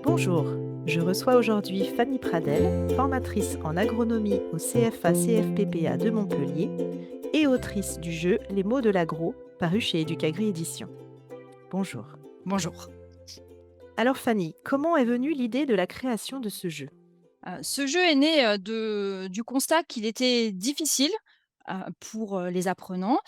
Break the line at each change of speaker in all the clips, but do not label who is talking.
Bonjour, je reçois aujourd'hui Fanny Pradel, formatrice en agronomie au CFA-CFPPA de Montpellier et autrice du jeu Les mots de l'agro, paru chez Educagri Éditions. Bonjour.
Bonjour.
Alors Fanny, comment est venue l'idée de la création de ce jeu?
Ce jeu est né, du constat qu'il était difficile, pour, les apprenants,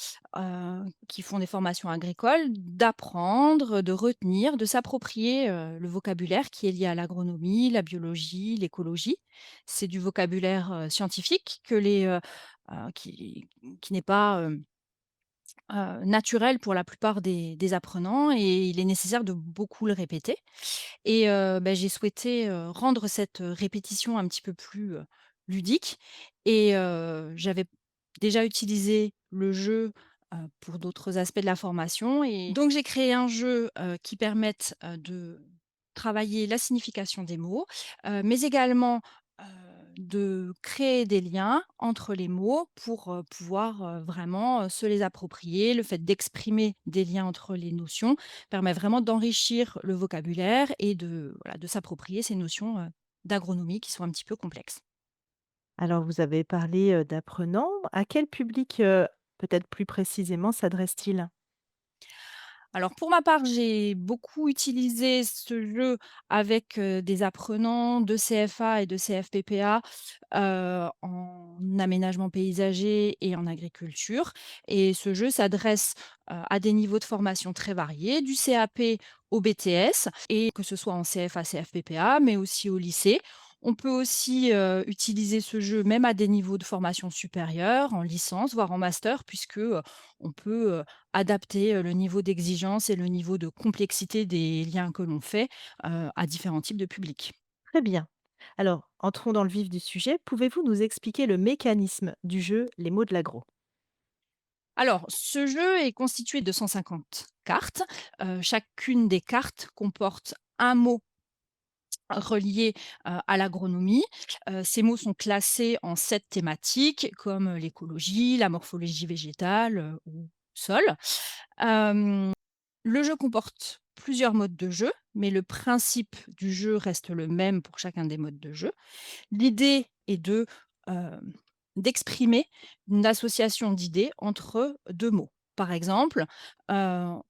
qui font des formations agricoles, d'apprendre, de retenir, de s'approprier, le vocabulaire qui est lié à l'agronomie, la biologie, l'écologie. C'est du vocabulaire, scientifique que qui n'est pas, naturel pour la plupart des apprenants et il est nécessaire de beaucoup le répéter. Et j'ai souhaité, rendre cette, répétition un petit peu plus, ludique et j'avais déjà utilisé le jeu, pour d'autres aspects de la formation et donc j'ai créé un jeu, qui permette, de travailler la signification des mots, mais également, heu, de créer des liens entre les mots pour, pouvoir, vraiment, se les approprier. Le fait d'exprimer des liens entre les notions permet vraiment d'enrichir le vocabulaire et de s'approprier ces notions, d'agronomie qui sont un petit peu complexes.
Alors vous avez parlé d'apprenants, à quel public peut-être plus précisément s'adresse-t-il?
Alors pour ma part, j'ai beaucoup utilisé ce jeu avec, des apprenants de CFA et de CFPPA, en aménagement paysager et en agriculture et ce jeu s'adresse, à des niveaux de formation très variés, du CAP au BTS et que ce soit en CFA, CFPPA, mais aussi au lycée. On peut aussi, utiliser ce jeu même à des niveaux de formation supérieure, en licence, voire en master puisque, on peut, adapter, le niveau d'exigence et le niveau de complexité des liens que l'on fait, à différents types de publics.
Très bien. Alors, entrons dans le vif du sujet. Pouvez-vous nous expliquer le mécanisme du jeu Les mots de l'agro?
Alors, ce jeu est constitué de 150 cartes. Chacune des cartes comporte un mot relié, à l'agronomie. Ces mots sont classés en 7 thématiques comme l'écologie, la morphologie végétale, ou sol. Hem Le jeu comporte plusieurs modes de jeu, mais le principe du jeu reste le même pour chacun des modes de jeu. L'idée est hem, d'exprimer une association d'idées entre 2 mots. Par exemple,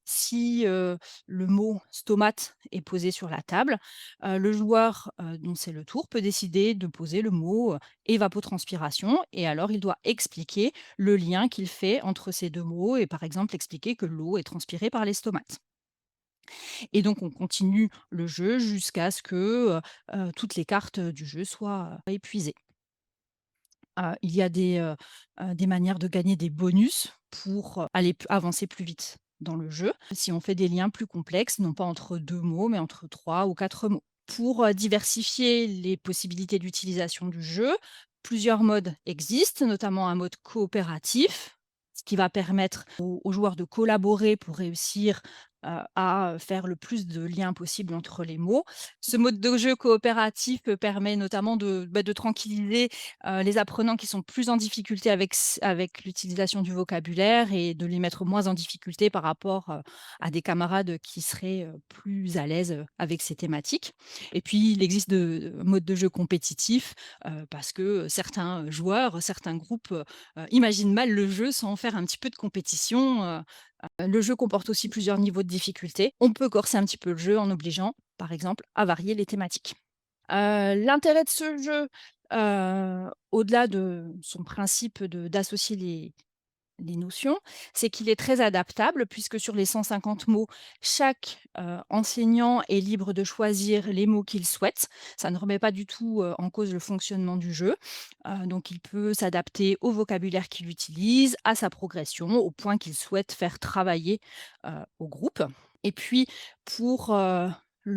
si, le mot «stomate» est posé sur la table, le joueur, dont c'est le tour peut décider de poser le mot, évapotranspiration et alors il doit expliquer le lien qu'il fait entre ces 2 mots et par exemple expliquer que l'eau est transpirée par les stomates. Et donc on continue le jeu jusqu'à ce que, toutes les cartes, du jeu soient, épuisées. Il y a des manières de gagner des bonus pour, aller p avancer plus vite dans le jeu. Si on fait des liens plus complexes, non pas entre 2 mots, mais entre 3 ou 4 mots. Pour, diversifier les possibilités d'utilisation du jeu, plusieurs modes existent, notamment un mode coopératif, ce qui va permettre aux joueurs de collaborer pour réussir, à faire le plus de liens possible entre les mots. Ce mode de jeu coopératif, permet notamment de tranquilliser, les apprenants qui sont plus en difficulté avec l'utilisation du vocabulaire et de les mettre moins en difficulté par rapport, à des camarades qui seraient, plus à l'aise, avec ces thématiques. Et puis il existe de modes de jeu compétitifs, parce que certains joueurs, certains groupes, imaginent mal le jeu sans faire un petit peu de compétition. Le jeu comporte aussi plusieurs niveaux de difficulté. On peut corser un petit peu le jeu en obligeant, par exemple, à varier les thématiques. L'intérêt de ce jeu, au-delà de son principe d'associer les notions, c'est qu'il est très adaptable puisque sur les 150 mots, chaque, enseignant est libre de choisir les mots qu'il souhaite. Ça ne remet pas du tout, en cause le fonctionnement du jeu. Donc il peut s'adapter au vocabulaire qu'il utilise, à sa progression, au point qu'il souhaite faire travailler, au groupe. Et puis pour,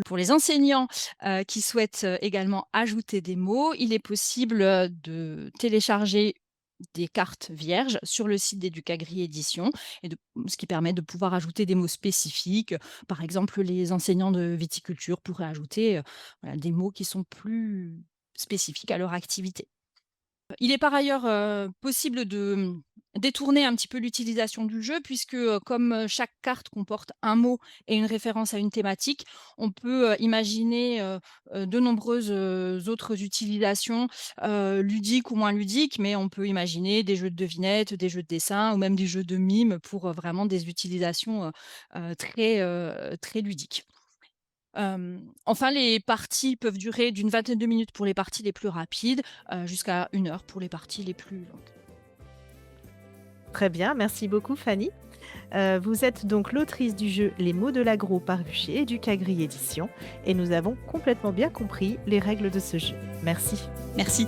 pour les enseignants, qui souhaitent, également ajouter des mots, il est possible, de télécharger des cartes vierges sur le site d'Educagri Édition et ce qui permet de pouvoir ajouter des mots spécifiques. Par exemple, les enseignants de viticulture pourraient ajouter, voilà, des mots qui sont plus spécifiques à leur activité. Il est par ailleurs, possible de, détourner un petit peu l'utilisation du jeu puisque, comme, chaque carte comporte un mot et une référence à une thématique, on peut, imaginer, de nombreuses, autres utilisations, ludiques ou moins ludiques, mais on peut imaginer des jeux de devinettes, des jeux de dessin ou même des jeux de mimes pour, vraiment des utilisations, très ludiques. Enfin, les parties peuvent durer d'une vingtaine de minutes pour les parties les plus rapides, jusqu'à 1 heure pour les parties les plus longues.
Très bien, merci beaucoup Fanny. Vous êtes donc l'autrice du jeu Les mots de l'agro paru chez Educagri Éditions et nous avons complètement bien compris les règles de ce jeu. Merci.
Merci.